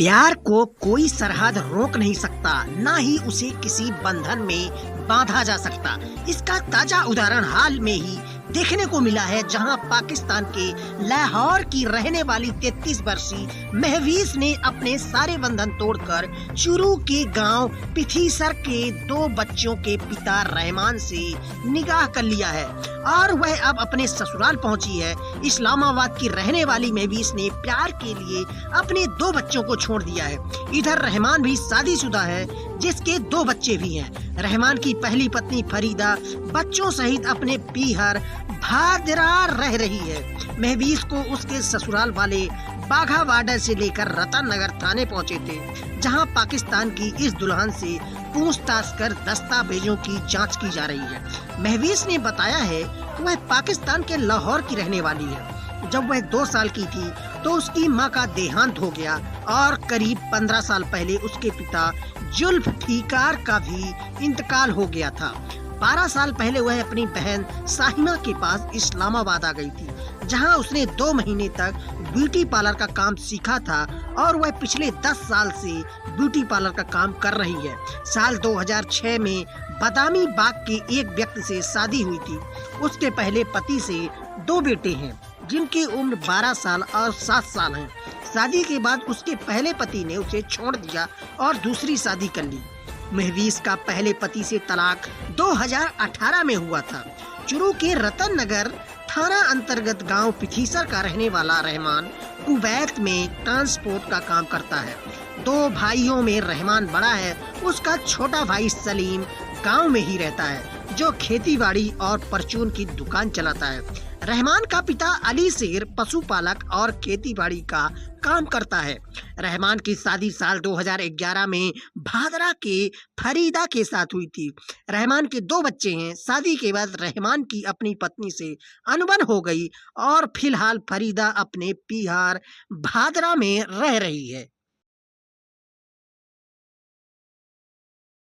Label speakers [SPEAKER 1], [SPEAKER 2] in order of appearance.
[SPEAKER 1] प्यार को कोई सरहद रोक नहीं सकता, ना ही उसे किसी बंधन में बांधा जा सकता। इसका ताजा उदाहरण हाल में ही देखने को मिला है, जहां पाकिस्तान के लाहौर की रहने वाली 33 वर्षीय महवीस ने अपने सारे बंधन तोड़कर चुरू के गांव पिथीसर के 2 बच्चों के पिता रहमान से निकाह कर लिया है और वह अब अपने ससुराल पहुंची है। इस्लामाबाद की रहने वाली महवीस ने प्यार के लिए अपने 2 बच्चों को छोड़ दिया है। इधर रहमान भी शादीशुदा है, जिसके 2 बच्चे भी हैं। रहमान की पहली पत्नी फरीदा बच्चों सहित अपने पीहर भादरा रह रही है। महवीस को उसके ससुराल वाले बाघा बॉर्डर से लेकर रतन नगर थाने पहुंचे थे, जहां पाकिस्तान की इस दुल्हन से पूछताछ कर दस्तावेजों की जांच की जा रही है। महवीस ने बताया है कि वह पाकिस्तान के लाहौर की रहने वाली है। जब वह 2 साल की थी तो उसकी मां का देहांत हो गया और करीब 15 साल पहले उसके पिता जुल्फिकार का भी इंतकाल हो गया था। 12 साल पहले वह अपनी बहन साहिमा के पास इस्लामाबाद आ गई थी, जहां उसने 2 महीने तक ब्यूटी पार्लर का काम सीखा था और वह पिछले 10 साल से ब्यूटी पार्लर का काम कर रही है। साल 2006 में बादामी बाग के एक व्यक्ति से शादी हुई थी। उसके पहले पति से 2 बेटे हैं, जिनकी उम्र 12 साल और 7 साल है। शादी के बाद उसके पहले पति ने उसे छोड़ दिया और दूसरी शादी कर ली। महवीस का पहले पति से तलाक 2018 में हुआ था। चुरू के रतन नगर थाना अंतर्गत गांव पिथीसर का रहने वाला रहमान कुवैत में ट्रांसपोर्ट का काम करता है। 2 भाइयों में रहमान बड़ा है। उसका छोटा भाई सलीम गांव में ही रहता है, जो खेतीबाड़ी और परचून की दुकान चलाता है। रहमान का पिता अली शेर पशुपालक और खेतीबाड़ी का काम करता है। रहमान की शादी साल 2011 में भादरा के फरीदा के साथ हुई थी। रहमान के 2 बच्चे हैं। शादी के बाद रहमान की अपनी पत्नी से अनबन हो गई और फिलहाल फरीदा अपने पिहार भादरा में रह रही है।